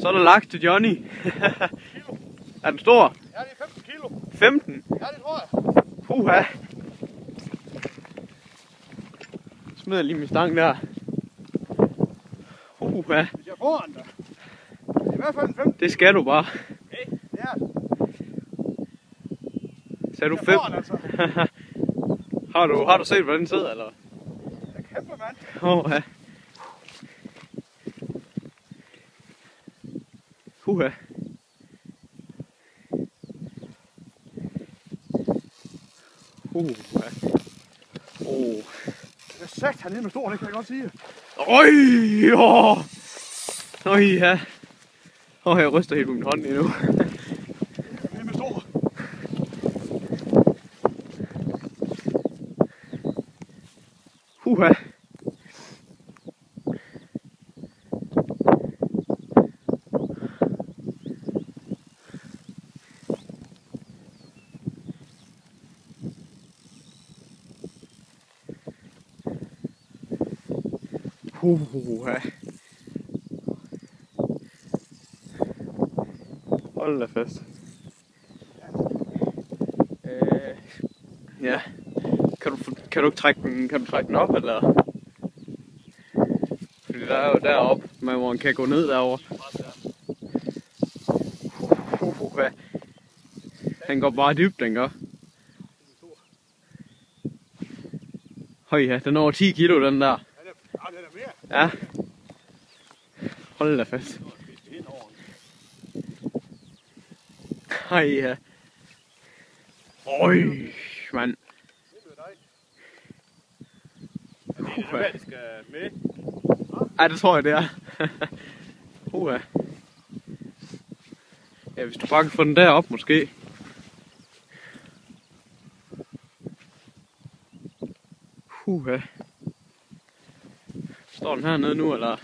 Så er der lagt til Johnny. Er den stor? Ja, det er 15 kilo. 15? Ja, det tror jeg. Puha. Smider lige min stang der. Puha. Hvis jeg får den der. Det er i hvert fald en 15. Det skal du bare. Okay, det er det. Sagde du Jeg 5? får den altså. Har du set, hvordan den sidder, eller? Det er kæmpe, mand. Puha. Puha. Det er sagt hernede med stor, det kan jeg godt sige. Øj, ja. Jeg ryster helt på min hånd endnu. Hernede med stor. Puha. Hold da fast. Ja. Kan du ikke trække den op, eller? Fordi der er jo deroppe, hvor man kan gå ned derovre. Den går bare dybt, den gør. Høj, ja, den er over 10 kilo, den der. Ja, den er mere. Ja. Hold da fast. Hej, ja. Øj, mand. Det er hvad, det skal med. Ej, det tror jeg, det er. Ja, hvis du bare kan få den derop, måske. Står den hernede nu, eller?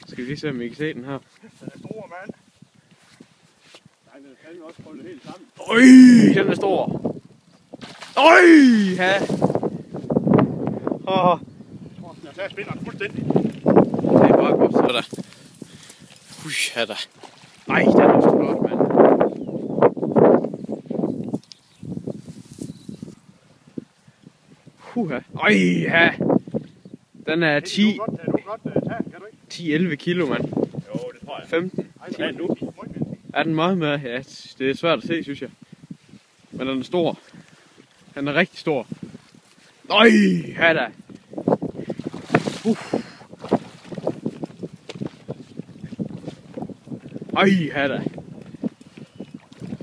Skal vi lige se, om vi kan se den her? Den er stor, mand. Nej, den kan jo også holde helt sammen. Øj, den er stor. Øj, ja. Jeg tager spinderen fuldstændig. Det er bare godt, så der. Ja da. Ej, den er så flot, mand. Øj, ja. Den er 10. Du kan godt tage, kan du ikke? 10-11 kilo, mand. Jo, det tror jeg. 15. Ja, nu. Er den meget mere? Ja, det er svært at se, synes jeg. Men den er stor. Den er rigtig stor. Øj, ja da. Øj, ja da.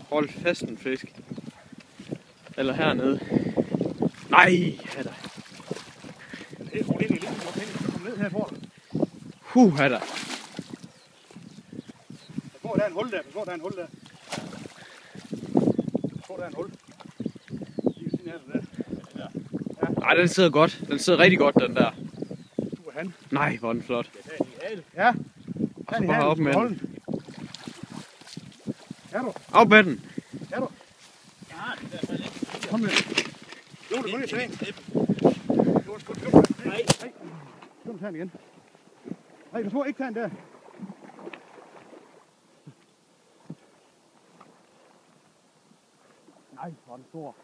Hold fast en fisk. Eller hernede. Nej, ja da. Den er helt roligt ind i livet, hvor penge skal komme ned her for dig. Ja da. Jeg tror, der er en hul der. Jeg tror, der er en hul der. Jeg tror, der er en hul. Lige ved siden af det der. Ja. Nej, den sidder godt. Den sidder rigtig godt, den der. Du er han. Nej, hvor er den flot. Ja. Og så bare op med den. Er du? Op med den. Er du? Ja, det er ikke. Kom med. Jo, det må lige tage en. Nej. Du må tage den igen. Nej, du tror ikke tage den der. Nej, hvor er den stor.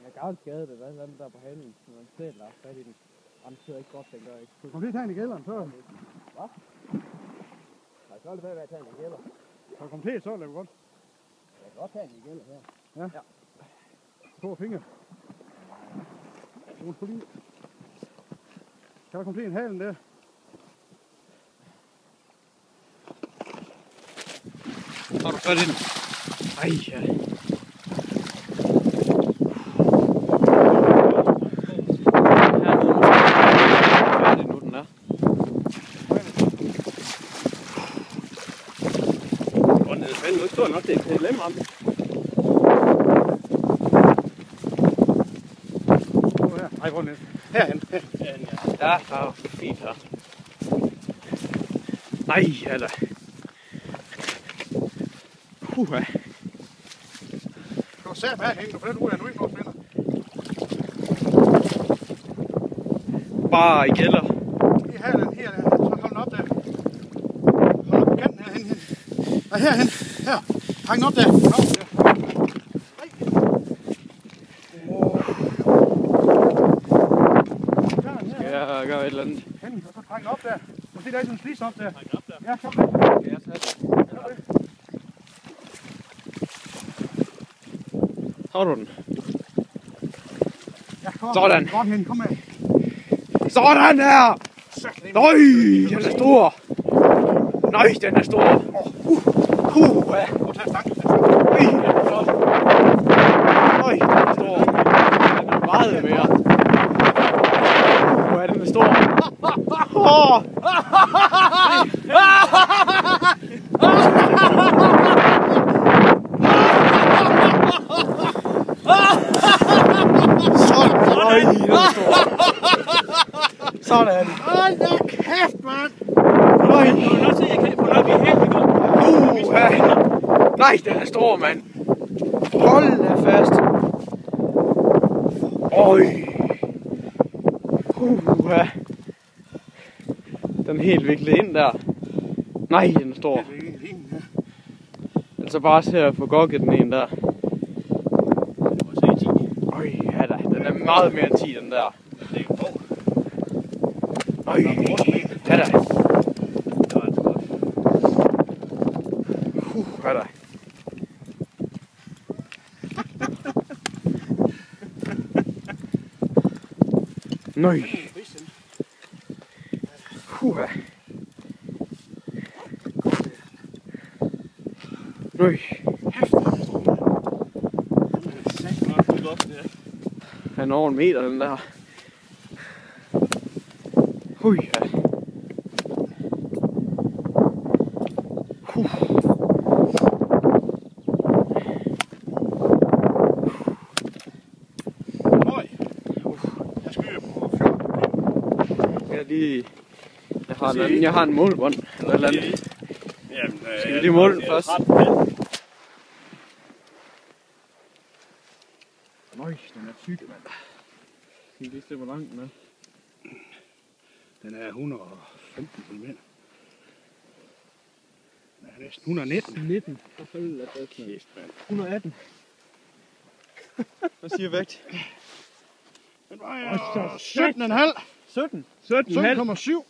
Jeg er gavnt skadet, det er der på halen, når man selv har fat i den. Og den sidder ikke godt, den gør ikke. Kom lige tage den i gælderen, så. Hvad? Nej, så er det ved at tage den i gælder. Så kom til, så er det godt. Jeg kan godt tage den i gælder her. Ja. To fingre. Du må lige. Kan der komme til en halen der? Har du fat i den? Ej, ja. Nu står nok, det er lemme ramt. Ej, hvor er den? Herhen. Ja, fint her. Nej, eller. Du kan sætte herhen, du får den ud af nu ikke noget spænder. Bare i gælder. Lige halen her. Så hold den op der. Hold op på kanten herhen. Nej, herhen. Her. Hang den op der. Skal jeg gøre et eller andet? Hen, og så træk den op der. Og se, der er sådan en slis op der. Træk op der. Ja, kom med. Skal jeg tage det? Har du den? Ja, kom. Sådan. Godt hen, kom med. Sådan der! Nøj, den er stor! Nøj, den er stor! Ja. Og tag stang. Nøj, den er flot! Nøj, den er stor! Den er meget mere! Ja, den er stor! Åh! Nøj, den er stor! Sådan! Hold da kæft, mand! Nøj! Jeg kan godt se, at jeg kan få op i hælen. Ja. Nej, den er stor, mand! Hold da fast! Øj! Ja. Den er helt viklet ind der. Nej, den er stor. Altså bare til at få gokket den en der. Øj, ja da. Den er meget mere end 10, den der. Øj, ja da. Ja da. Nøj. Ja. Nøj. Han er over 1 meter, den der. Hui, ja. Jeg har en målbånd eller et eller andet. Jamen, skal vi lige måle den først? Nøj, den er tyk, mand. Skal vi lige se, hvor lang den er? Den er 115 cm. Den er næsten 119. 19. For følge af det. Kæft, mand. 118. Hvad siger vægt? Den vejer 17,5. 17. 17,7.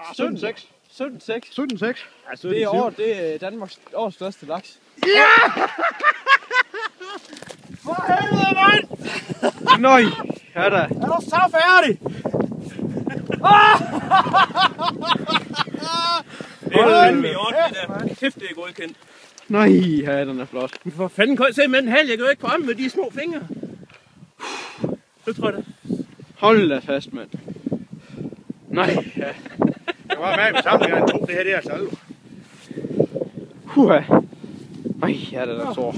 17,6. 17,6. 17,6. Altså, det er Danmarks års største laks. Ja! For helvede, mand! Nøj, ja da. Er du så færdig? Det er fandme i orden, det der. Kæft, det er godkendt. Nej, ja, den er flot. Men for fanden kan jeg se med en halv, jeg kan jo ikke få om med de små fingre. Det tror jeg da. Hold da fast, mand. Nej, ja. Jeg var med med sammen, jeg en to, det her det er salve. Nej, ja, den er stor.